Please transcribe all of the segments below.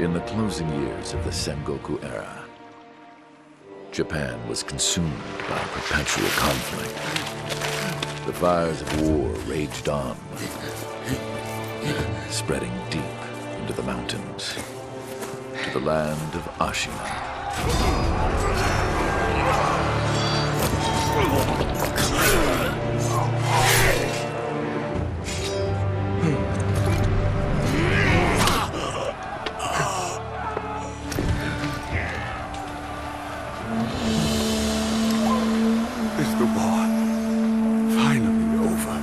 In the closing years of the Sengoku era, Japan was consumed by perpetual conflict. The fires of war raged on, spreading deep into the mountains, to the land of Ashina. Is the war finally over?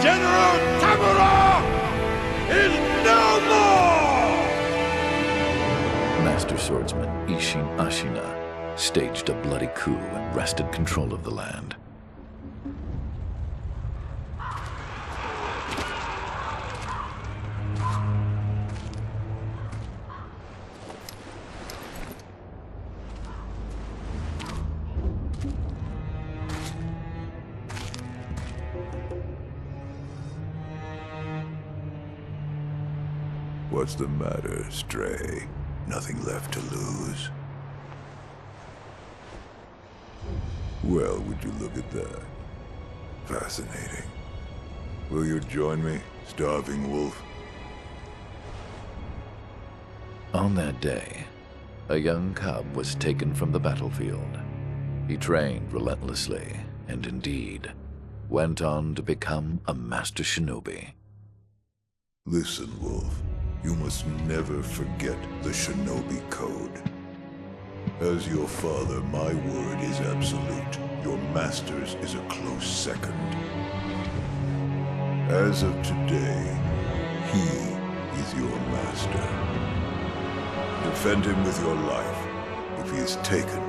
General Tamura is no more! Master swordsman Isshin Ashina staged a bloody coup and wrested control of the land. What's the matter, Stray? Nothing left to lose? Well, would you look at that? Fascinating. Will you join me, starving wolf? On that day, a young cub was taken from the battlefield. He trained relentlessly and indeed went on to become a master shinobi. Listen, Wolf. You must never forget the Shinobi Code. As your father, my word is absolute. Your master's is a close second. As of today, he is your master. Defend him with your life. If he is taken,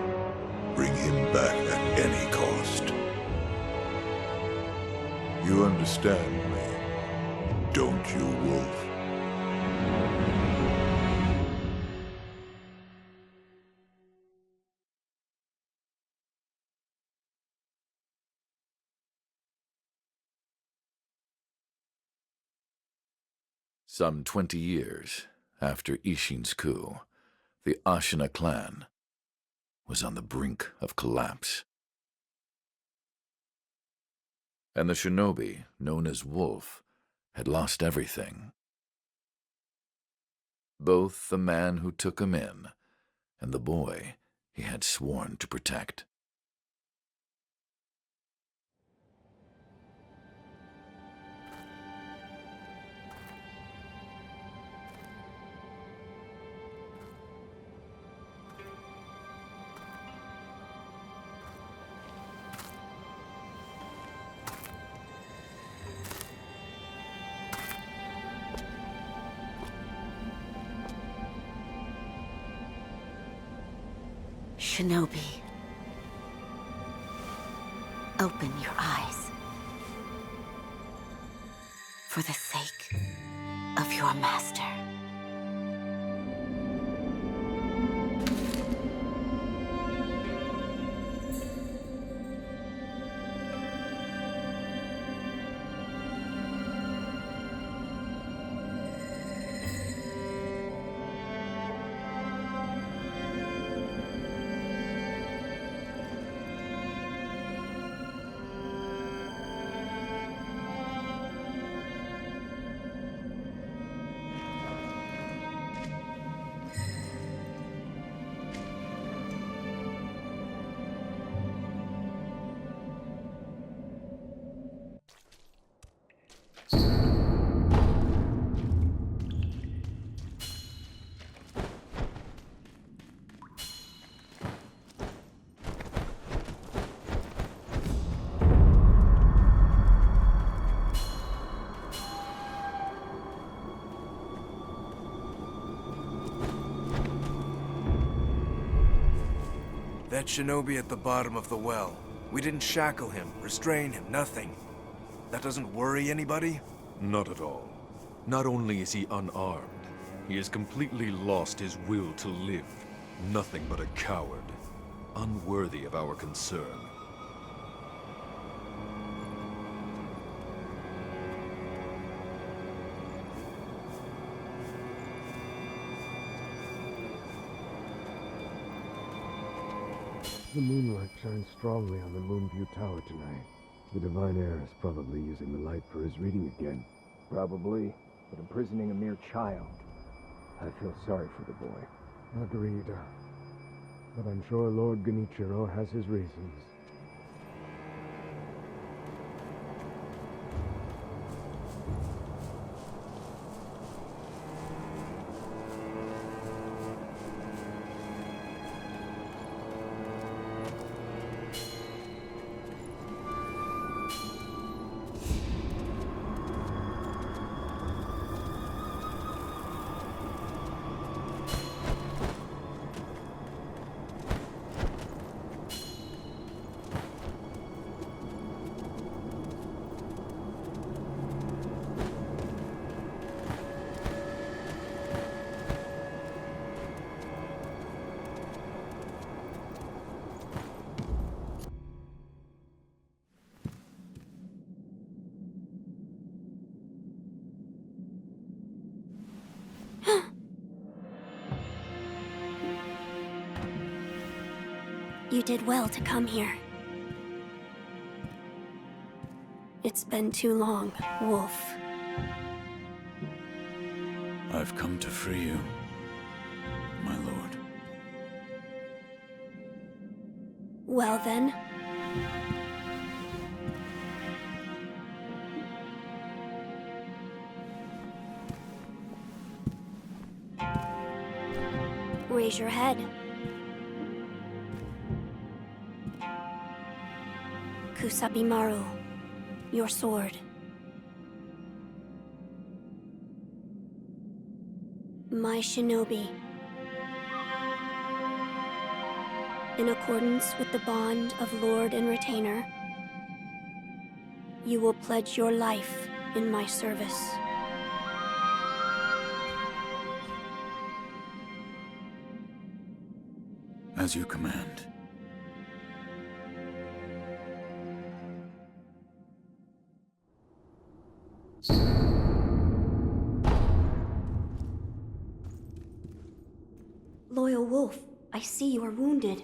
bring him back at any cost. You understand me, don't you, Wolf? Some 20 years after Isshin's coup, the Ashina clan was on the brink of collapse. And the shinobi, known as Wolf, had lost everything. Both the man who took him in and the boy he had sworn to protect. Shinobi, open your eyes. For the sake of your master. That shinobi at the bottom of the well. We didn't shackle him, restrain him, nothing. That doesn't worry anybody? Not at all. Not only is he unarmed, he has completely lost his will to live. Nothing but a coward. Unworthy of our concern. The moonlight shines strongly on the Moonview Tower tonight. The Divine Heir is probably using the light for his reading again. Probably, but imprisoning a mere child. I feel sorry for the boy. Agreed. But I'm sure Lord Genichiro has his reasons. You did well to come here. It's been too long, Wolf. I've come to free you, my lord. Well then. Raise your head. Kusabimaru, your sword. My shinobi. In accordance with the bond of Lord and Retainer, you will pledge your life in my service. As you command. Loyal Wolf, I see you are wounded.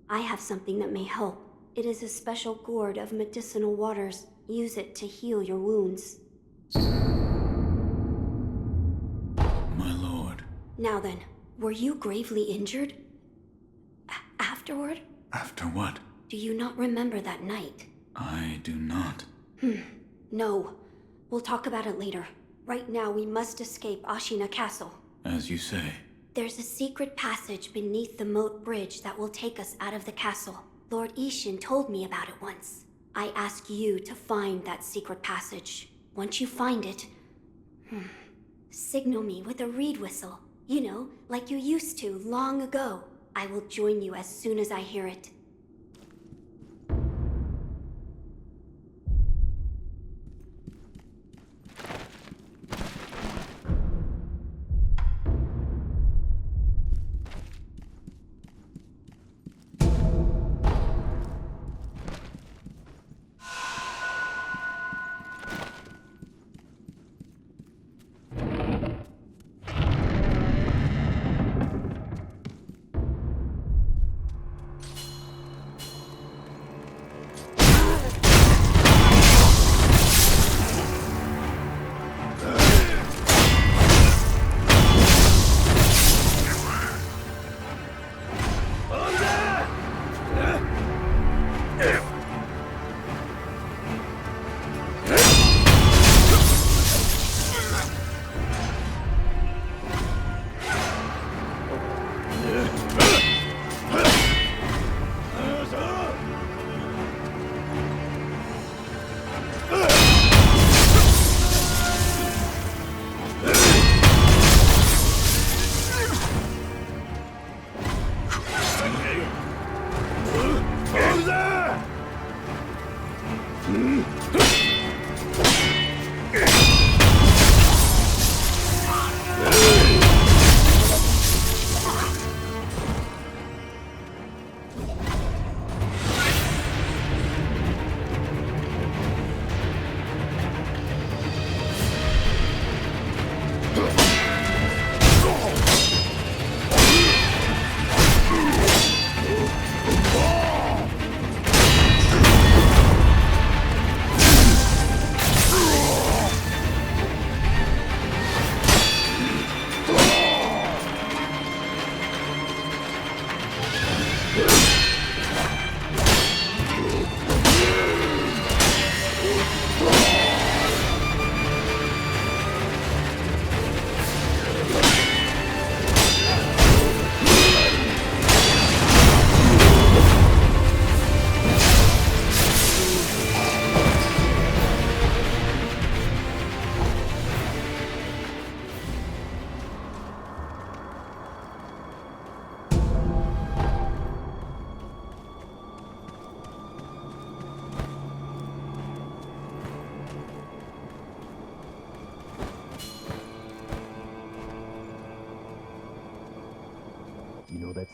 I have something that may help. It is a special gourd of medicinal waters. Use it to heal your wounds. My lord. Now then, were you gravely injured? Afterward? After what? Do you not remember that night? I do not. No. We'll talk about it later. Right now, we must escape Ashina Castle. As you say. There's a secret passage beneath the moat bridge that will take us out of the castle. Lord Ishin told me about it once. I ask you to find that secret passage. Once you find it, signal me with a reed whistle. You know, like you used to long ago. I will join you as soon as I hear it.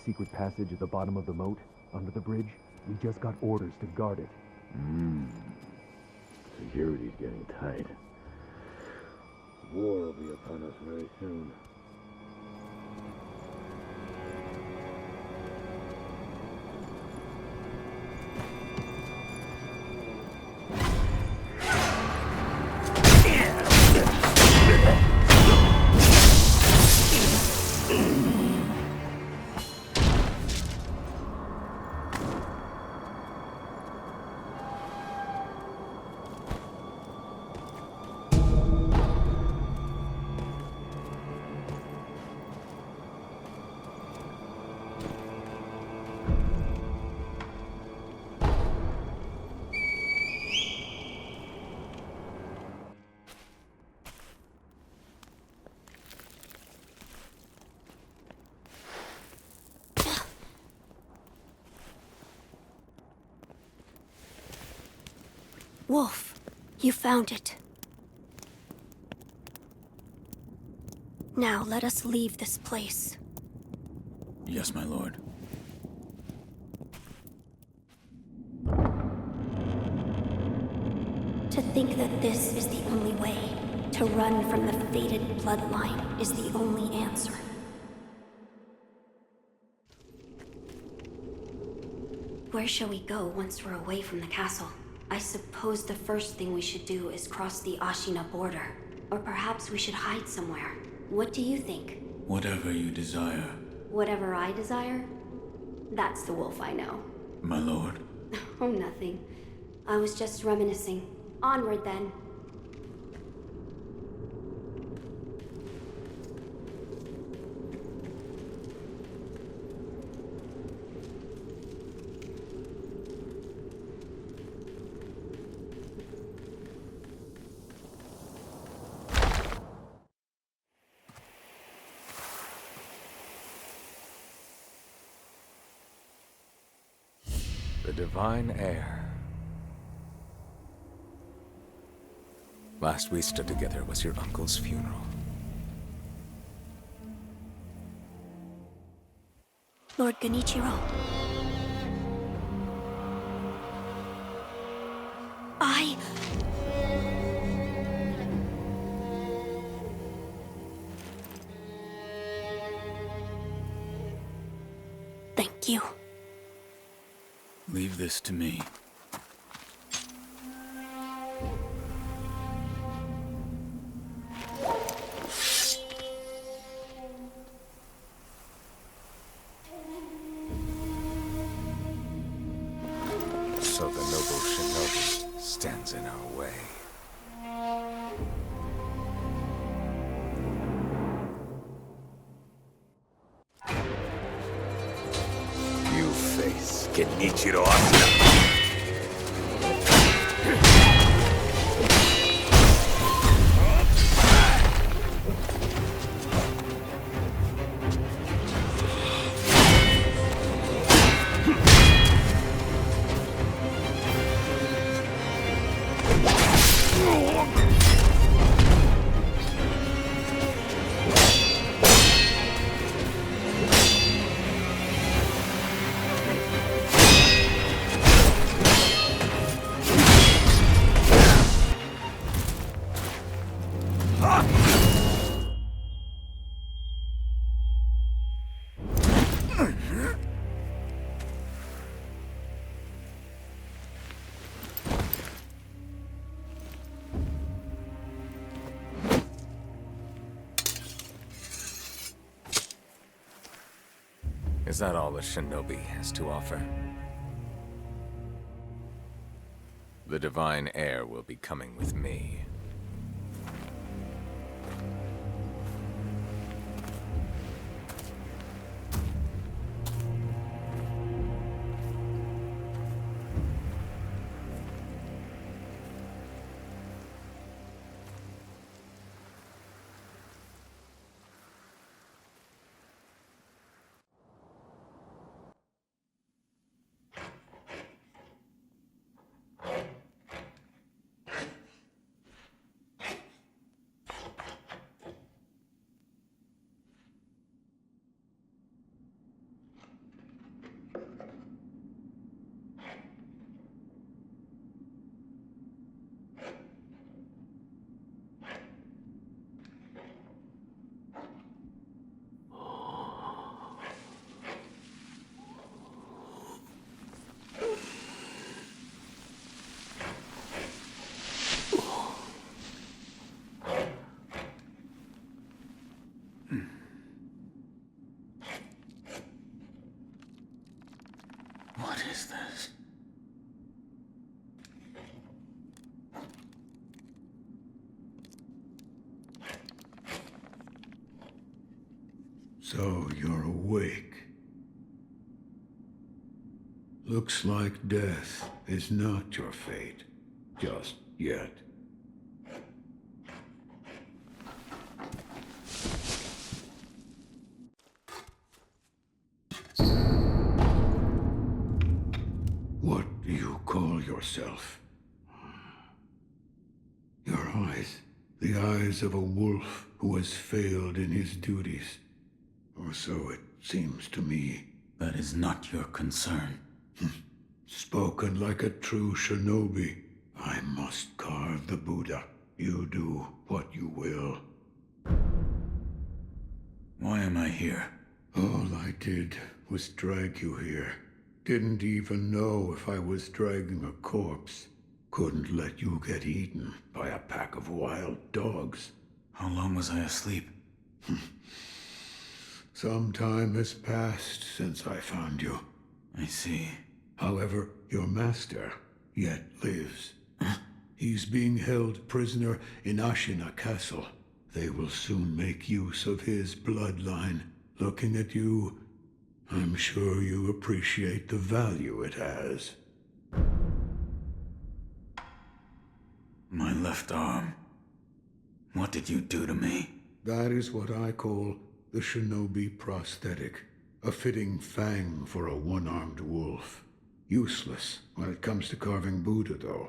secret passage at the bottom of the moat, under the bridge? We just got orders to guard it. Security's getting tight. War will be upon us very soon. Wolf, you found it. Now let us leave this place. Yes, my lord. To think that this is the only way, to run from the fated bloodline, is the only answer. Where shall we go once we're away from the castle? I suppose the first thing we should do is cross the Ashina border. Or perhaps we should hide somewhere. What do you think? Whatever you desire, Whatever I desire? That's the wolf I know. my lord. Oh, nothing. I was just reminiscing. Onward, then. The divine heir. Last we stood together was your uncle's funeral. Lord Genichiro. Thank you. Leave this to me. So the noble shinobi stands in our way. You face Genichiro Ashina. Is that all the shinobi has to offer? The divine heir will be coming with me. So you're awake. Looks like death is not your fate. Just yet. What do you call yourself? Your eyes. The eyes of a wolf who has failed in his duties. Or so it seems to me. That is not your concern. Spoken like a true shinobi. I must carve the Buddha. You do what you will. Why am I here? All I did was drag you here. Didn't even know if I was dragging a corpse. Couldn't let you get eaten by a pack of wild dogs. How long was I asleep? Some time has passed since I found you. I see. However, your master yet lives. He's being held prisoner in Ashina Castle. They will soon make use of his bloodline. Looking at you, I'm sure you appreciate the value it has. My left arm. What did you do to me? That is what I call the shinobi prosthetic. A fitting fang for a one-armed wolf. Useless when it comes to carving Buddha, though.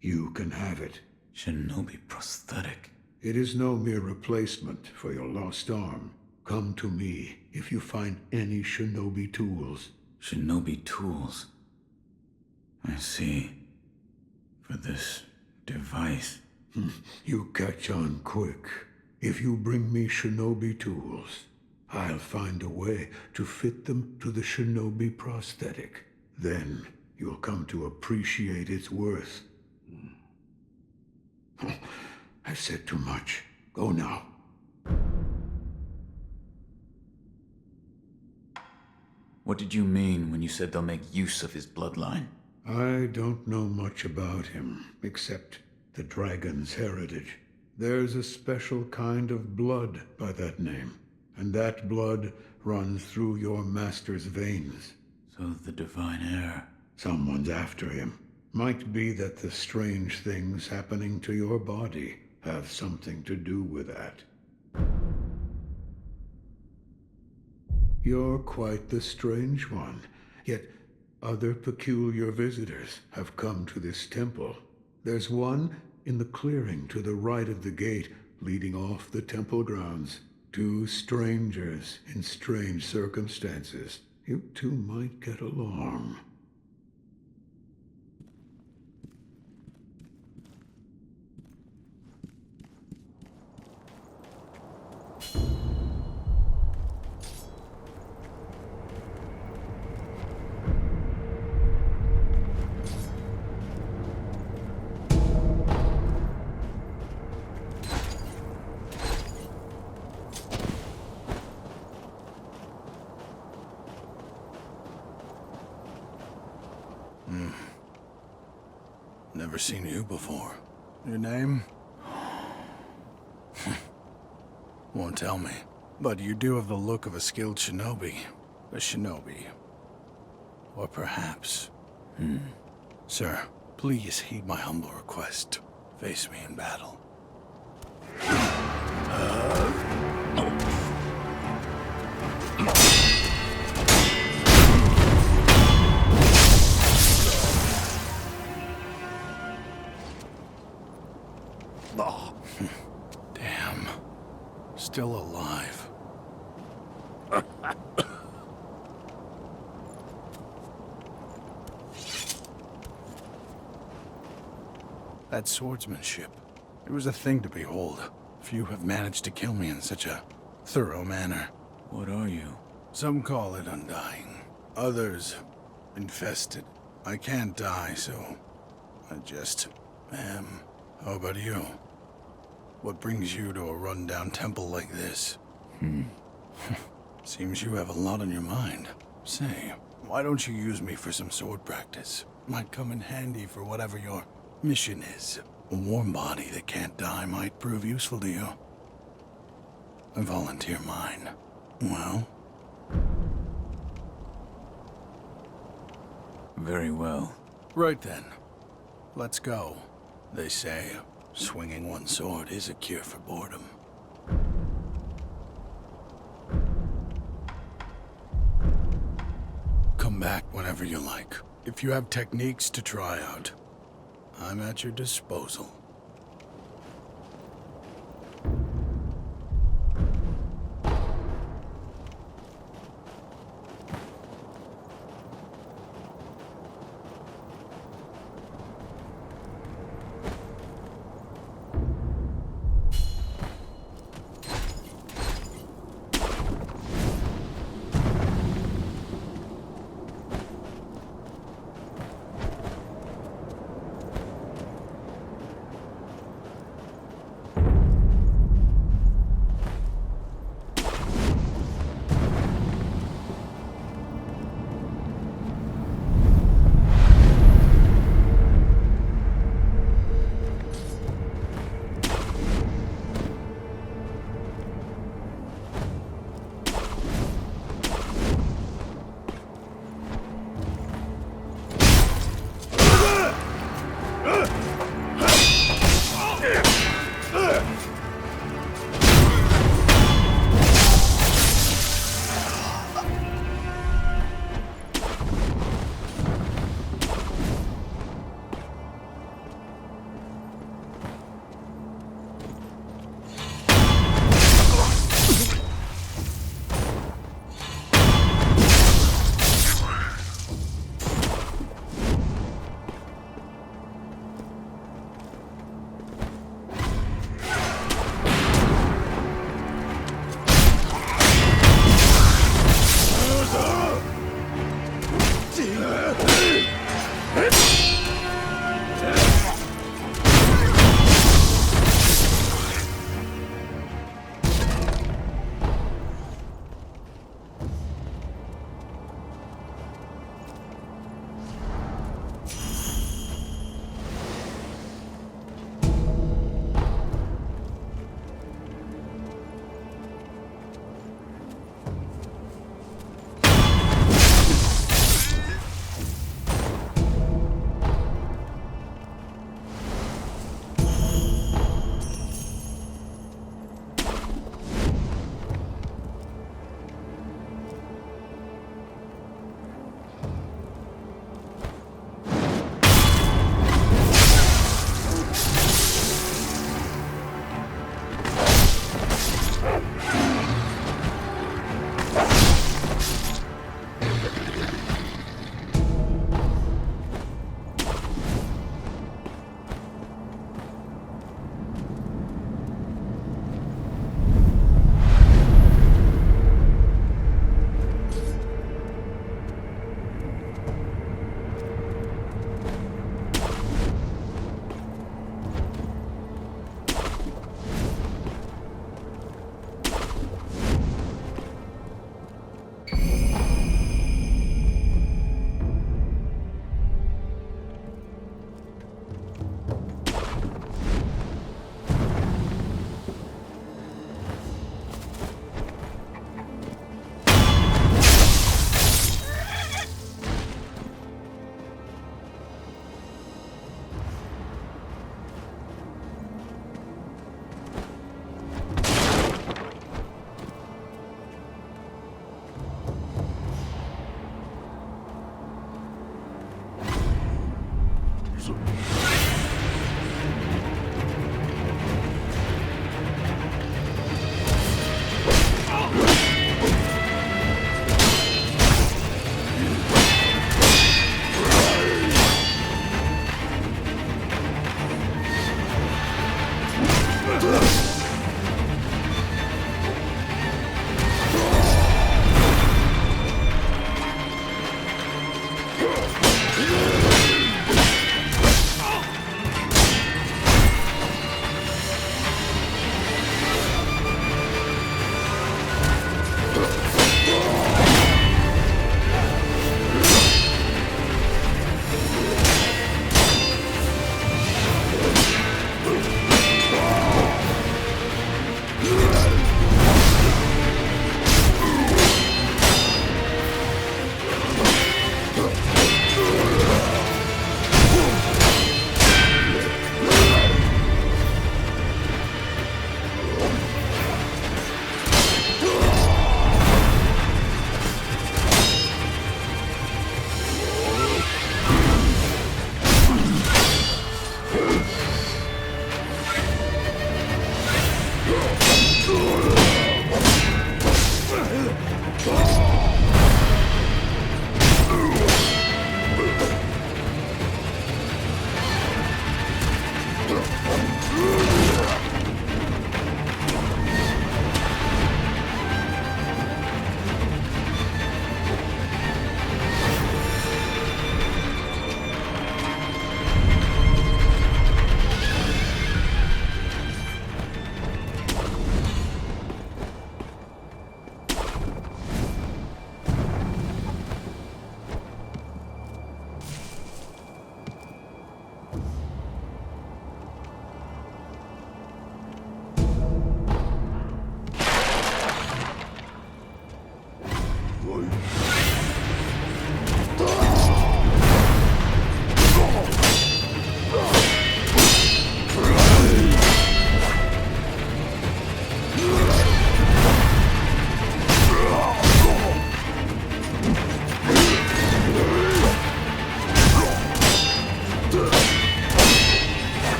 You can have it. Shinobi prosthetic. It is no mere replacement for your lost arm. Come to me if you find any shinobi tools. Shinobi tools. I see. For this device. You catch on quick. If you bring me shinobi tools, I'll find a way to fit them to the shinobi prosthetic. Then you'll come to appreciate its worth. I've said too much. Go now. What did you mean when you said they'll make use of his bloodline? I don't know much about him, except the dragon's heritage. There's a special kind of blood by that name, and that blood runs through your master's veins. So the divine heir. Someone's after him. Might be that the strange things happening to your body have something to do with that. You're quite the strange one, yet other peculiar visitors have come to this temple. There's one in the clearing to the right of the gate leading off the temple grounds. Two strangers in strange circumstances. You two might get along. Never seen you before. Your name? Won't tell me. But you do have the look of a skilled shinobi. A shinobi. Or perhaps... Sir, please heed my humble request. Face me in battle. Damn. Still alive. That swordsmanship. It was a thing to behold. Few have managed to kill me in such a thorough manner. What are you? Some call it undying. Others, infested. I can't die, so I just am. How about you? What brings you to a rundown temple like this? Seems you have a lot on your mind. Say, why don't you use me for some sword practice? Might come in handy for whatever your mission is. A warm body that can't die might prove useful to you. I volunteer mine. Well? Very well. Right then. Let's go. They say swinging one sword is a cure for boredom. Come back whenever you like. If you have techniques to try out, I'm at your disposal.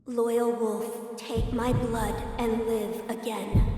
Loyal wolf, take my blood and live again.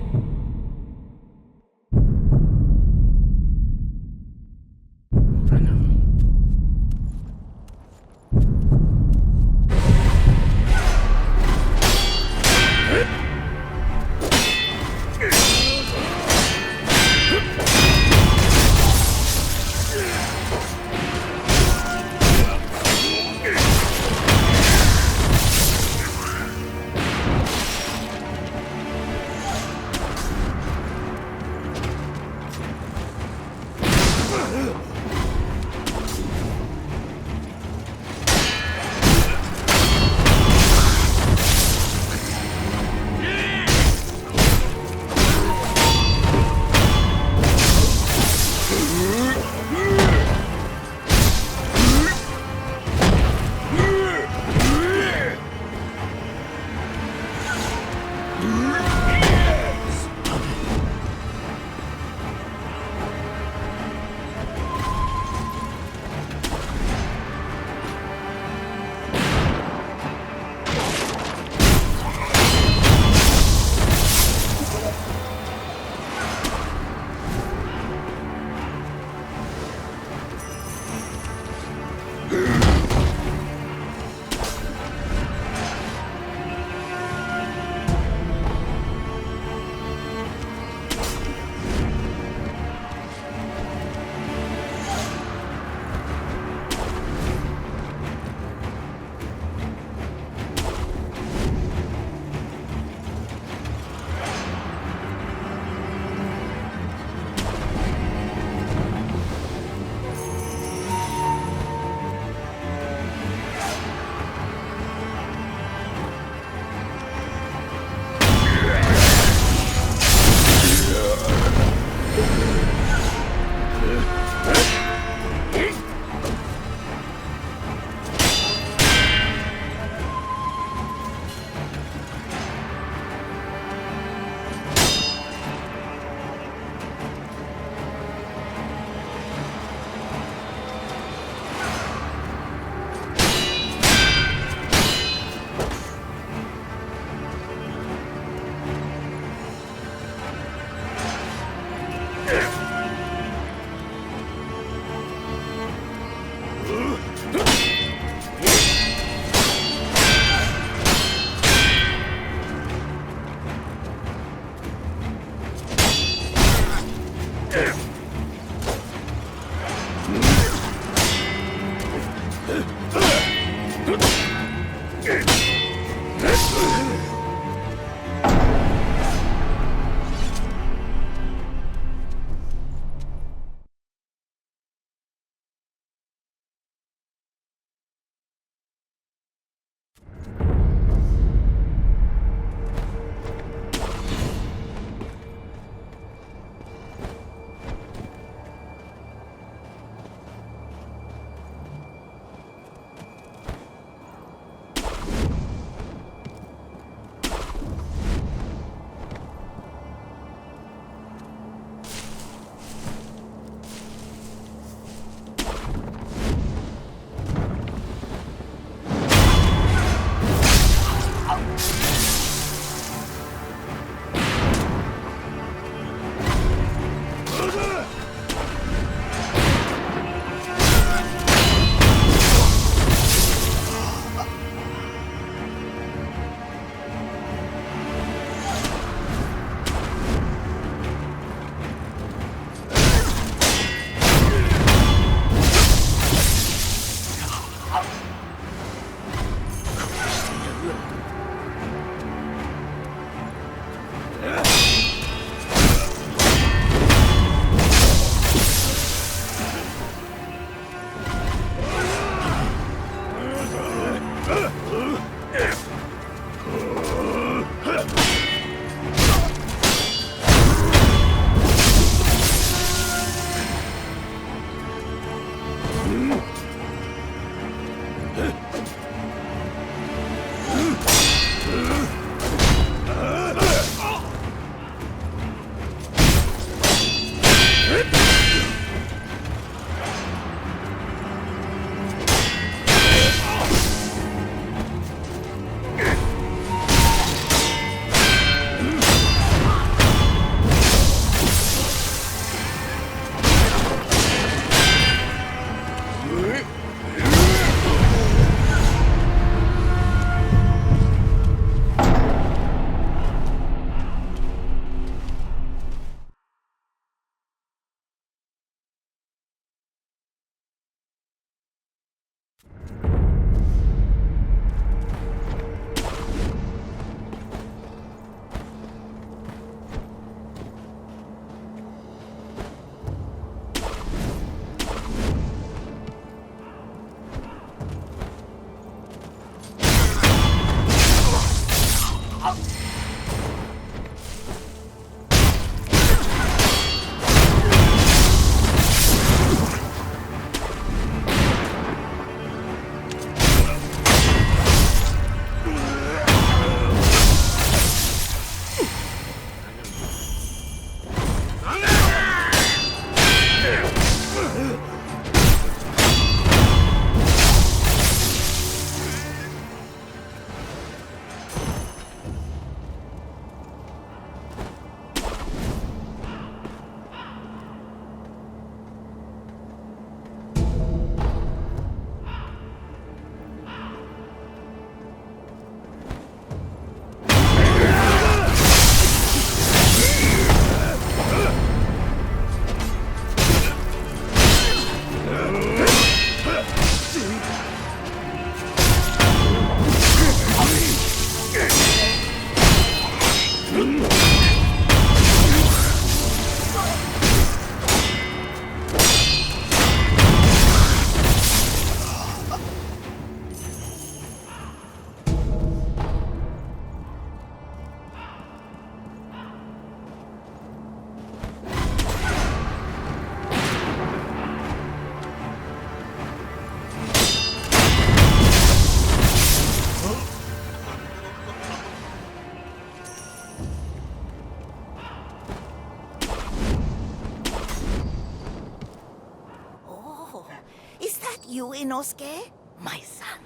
you, Inosuke? My son,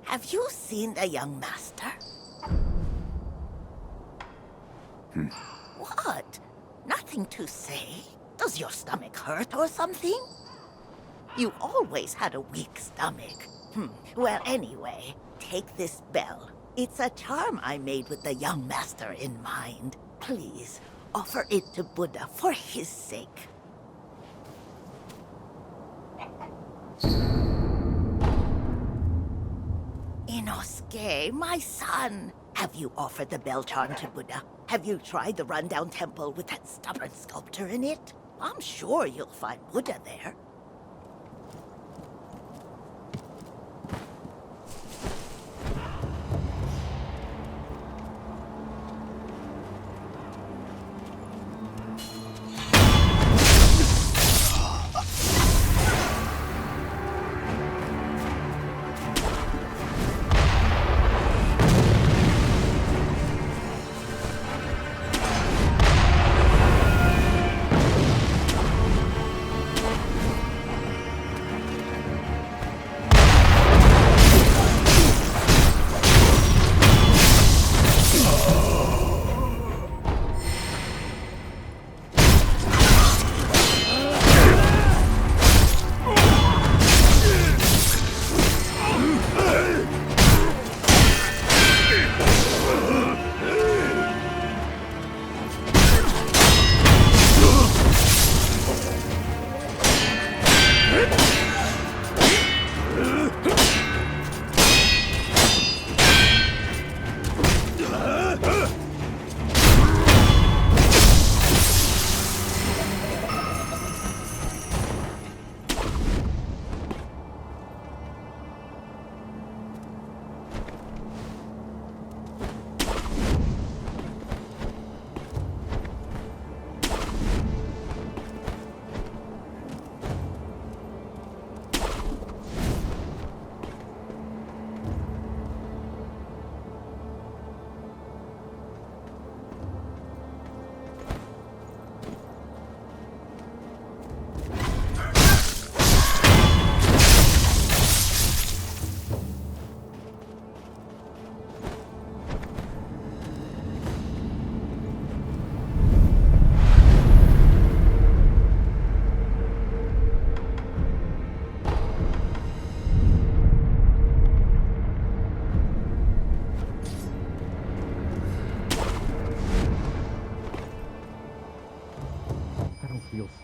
have you seen the young master? What? Nothing to say? Does your stomach hurt or something? You always had a weak stomach. Well, anyway, take this bell. It's a charm I made with the young master in mind. Please, offer it to Buddha for his sake. Inosuke, my son. Have you offered the bell charm to Buddha? Have you tried the rundown temple with that stubborn sculptor in it? I'm sure you'll find Buddha there.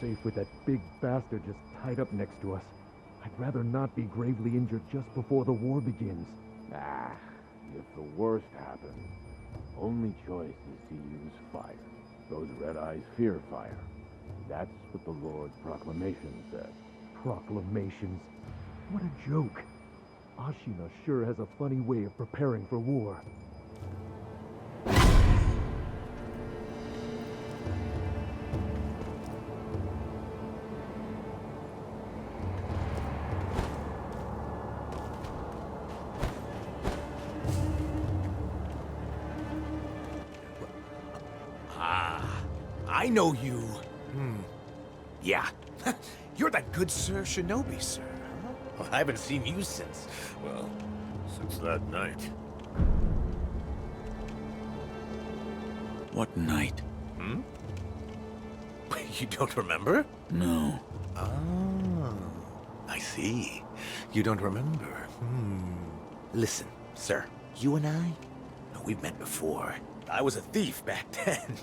Safe with that big bastard just tied up next to us. I'd rather not be gravely injured just before the war begins. If the worst happens, only choice is to use fire. Those red eyes fear fire. That's what the Lord's proclamation says. Proclamations? What a joke. Ashina sure has a funny way of preparing for war. I know you. Yeah. You're that good Sir Shinobi, sir. Huh? Well, I haven't seen you since, well, since that night. What night? You don't remember? No. Ah, I see. You don't remember. Listen, sir, you and I, we've met before. I was a thief back then.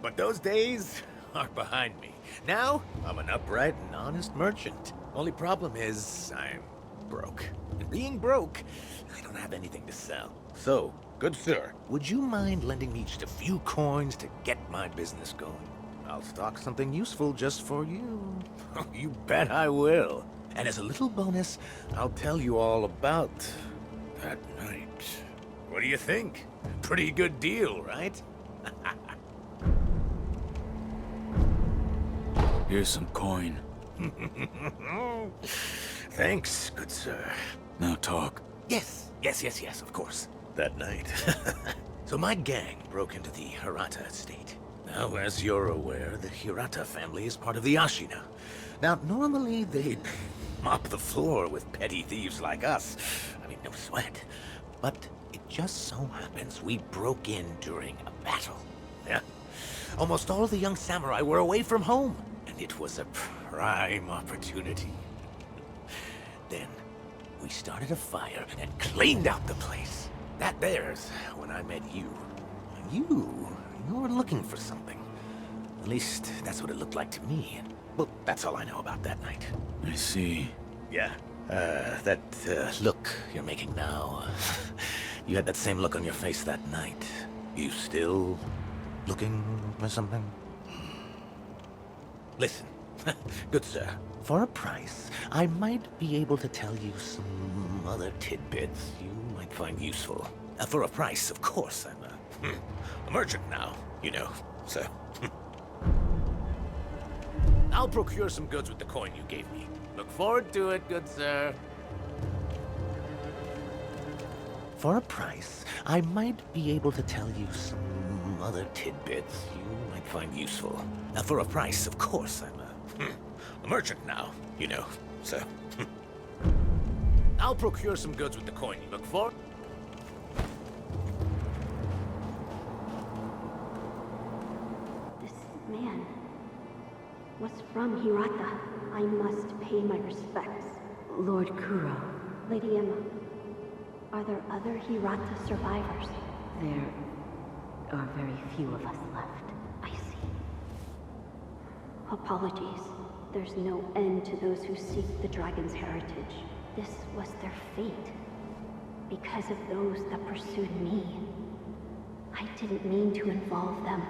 But those days are behind me. Now, I'm an upright and honest merchant. Only problem is, I'm broke. And being broke, I don't have anything to sell. So, good sir, would you mind lending me just a few coins to get my business going? I'll stock something useful just for you. You bet I will. And as a little bonus, I'll tell you all about that night. What do you think? Pretty good deal, right? Here's some coin. Thanks, good sir. Now talk. Yes, of course. That night. So my gang broke into the Hirata estate. Now, as you're aware, the Hirata family is part of the Ashina. Now, normally they'd mop the floor with petty thieves like us. I mean, no sweat. But it just so happens we broke in during a battle. Yeah? Almost all the young samurai were away from home, and it was a prime opportunity. Then, we started a fire and cleaned out the place. That there's when I met you. You were looking for something. At least, that's what it looked like to me. Well, that's all I know about that night. I see. Yeah. That look you're making now. You had that same look on your face that night. You still looking for something? Listen, good sir. For a price, I might be able to tell you some other tidbits you might find useful. For a price, of course. I'm a merchant now, you know, so... I'll procure some goods with the coin you gave me. Look forward to it, good sir. For a price, I might be able to tell you some other tidbits you might find useful. For a price, of course. I'm a merchant now, you know, so... I'll procure some goods with the coin you look for. This man was from Hirata. I must pay my respects. Lord Kuro. Lady Emma, are there other Hirata survivors? There are very few of us left. I see. Apologies. There's no end to those who seek the dragon's heritage. This was their fate. Because of those that pursued me. I didn't mean to involve them.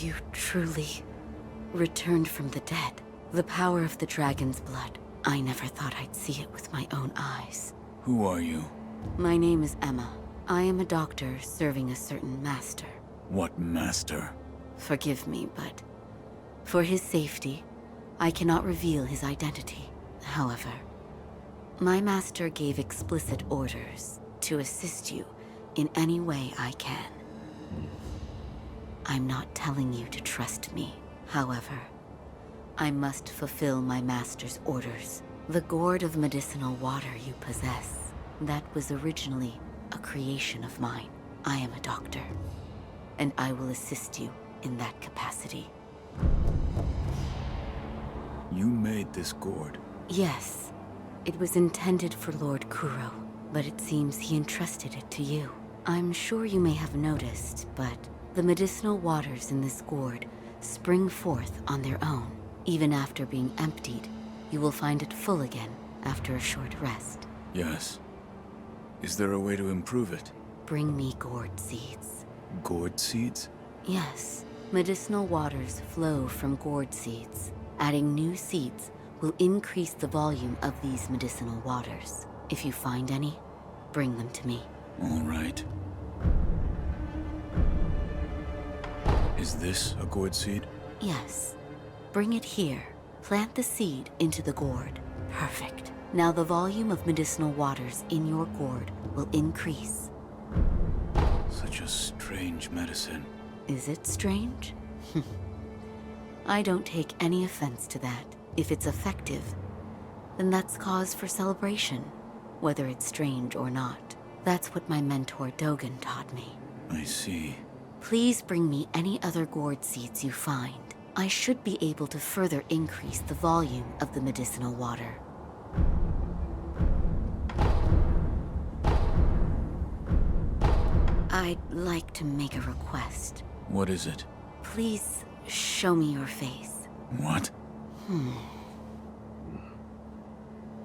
You truly returned from the dead. The power of the dragon's blood. I never thought I'd see it with my own eyes. Who are you? My name is Emma. I am a doctor serving a certain master. What master? Forgive me, but for his safety, I cannot reveal his identity. However, my master gave explicit orders to assist you in any way I can. I'm not telling you to trust me. However, I must fulfill my master's orders. The gourd of medicinal water you possess, that was originally a creation of mine. I am a doctor, and I will assist you in that capacity. You made this gourd? Yes. It was intended for Lord Kuro, but it seems he entrusted it to you. I'm sure you may have noticed, but the medicinal waters in this gourd spring forth on their own. Even after being emptied, you will find it full again after a short rest. Yes. Is there a way to improve it? Bring me gourd seeds. Gourd seeds? Yes. Medicinal waters flow from gourd seeds. Adding new seeds will increase the volume of these medicinal waters. If you find any, bring them to me. All right. Is this a gourd seed? Yes. Bring it here. Plant the seed into the gourd. Perfect. Now the volume of medicinal waters in your gourd will increase. Such a strange medicine. Is it strange? I don't take any offense to that. If it's effective, then that's cause for celebration, whether it's strange or not. That's what my mentor Dogen taught me. I see. Please bring me any other gourd seeds you find. I should be able to further increase the volume of the medicinal water. I'd like to make a request. What is it? Please show me your face. What?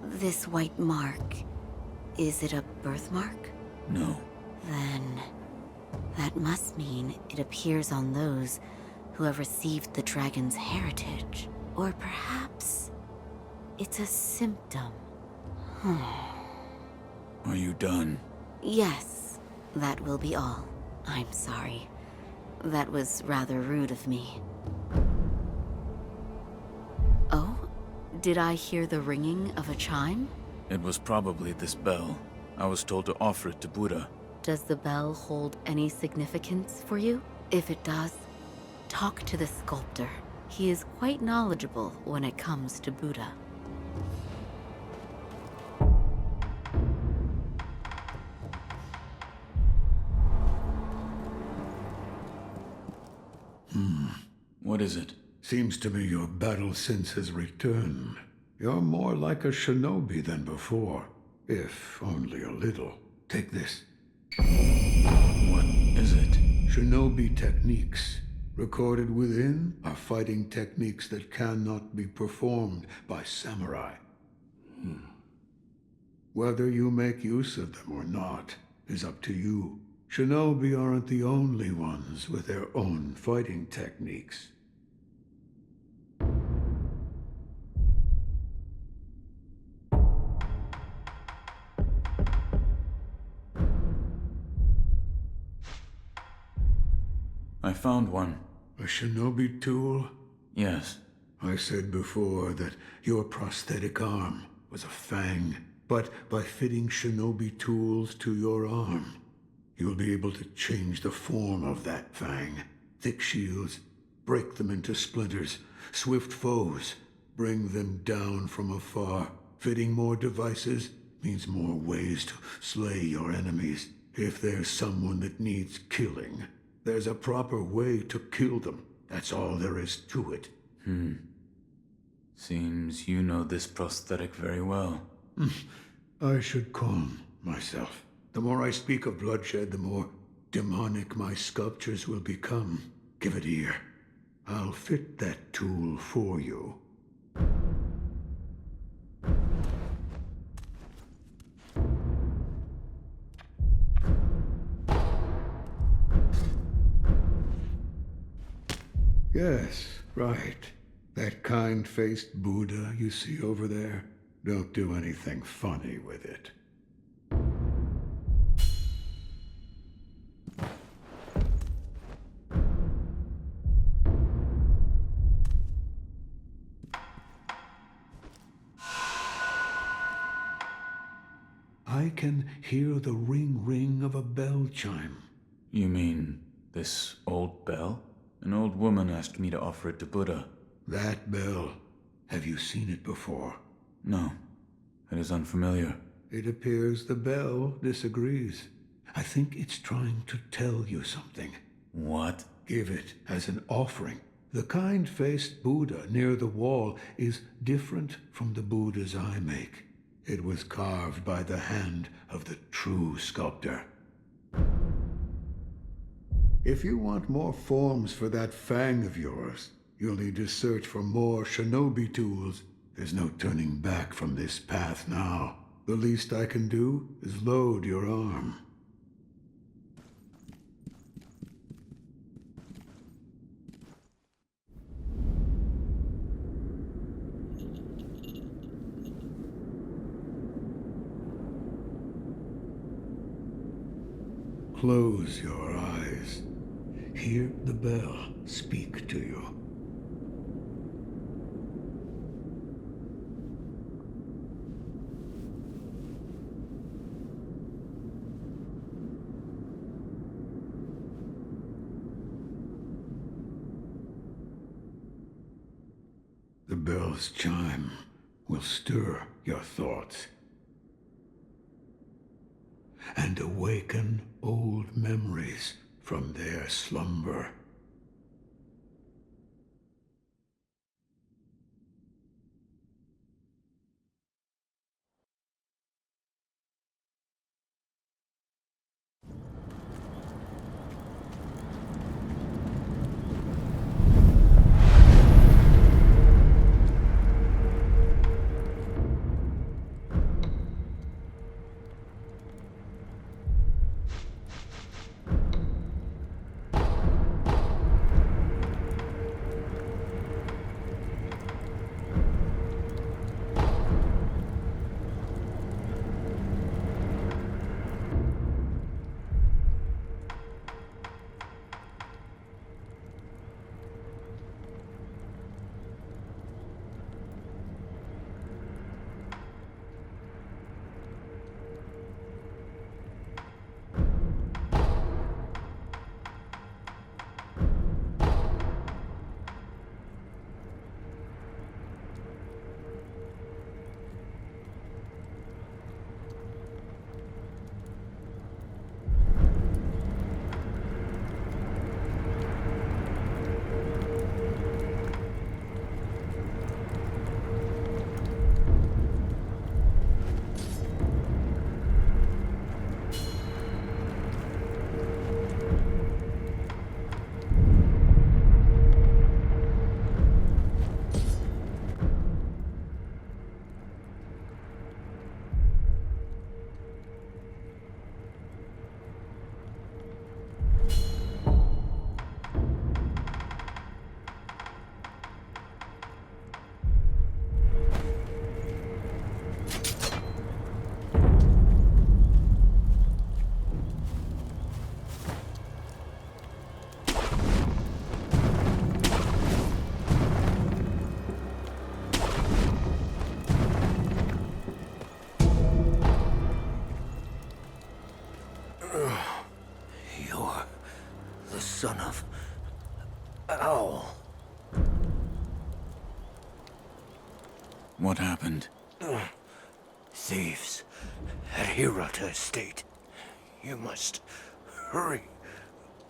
This white mark, is it a birthmark? No. Then that must mean it appears on those who have received the dragon's heritage. Or perhaps it's a symptom. Are you done? Yes, that will be all. I'm sorry. That was rather rude of me. Oh? Did I hear the ringing of a chime? It was probably this bell. I was told to offer it to Buddha. Does the bell hold any significance for you? If it does, talk to the sculptor. He is quite knowledgeable when it comes to Buddha. What is it? Seems to me your battle sense has returned. You're more like a shinobi than before, if only a little. Take this. What is it? Shinobi techniques. Recorded within are fighting techniques that cannot be performed by samurai. Whether you make use of them or not is up to you. Shinobi aren't the only ones with their own fighting techniques. I found one. A shinobi tool? Yes. I said before that your prosthetic arm was a fang, but by fitting shinobi tools to your arm, you'll be able to change the form of that fang. Thick shields, break them into splinters. Swift foes, bring them down from afar. Fitting more devices means more ways to slay your enemies. If there's someone that needs killing, there's a proper way to kill them. That's all there is to it. Seems you know this prosthetic very well. I should calm myself. The more I speak of bloodshed, the more demonic my sculptures will become. Give it ear. I'll fit that tool for you. Yes, right. That kind-faced Buddha you see over there? Don't do anything funny with it. I can hear the ring of a bell chime. You mean this old bell? An old woman asked me to offer it to Buddha. That bell. Have you seen it before? No. It is unfamiliar. It appears the bell disagrees. I think it's trying to tell you something. What? Give it as an offering. The kind-faced Buddha near the wall is different from the Buddhas I make. It was carved by the hand of the true sculptor. If you want more forms for that fang of yours, you'll need to search for more shinobi tools. There's no turning back from this path now. The least I can do is load your arm. Close your eyes. Hear the bell speak to you. The bell's chime will stir your thoughts and awaken old memories from their slumber. You're the son of... Owl. What happened? Thieves at Hirata Estate. You must hurry.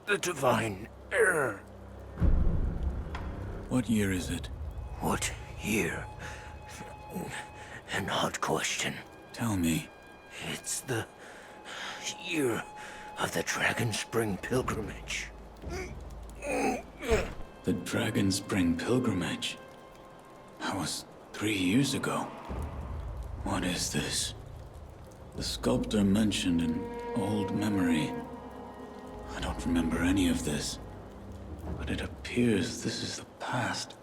The divine heir. What year is it? What year? An odd question. Tell me. It's the year of the Dragon Spring pilgrimage. The Dragon Spring pilgrimage? That was 3 years ago. What is this? The sculptor mentioned an old memory. I don't remember any of this. But it appears this is the past.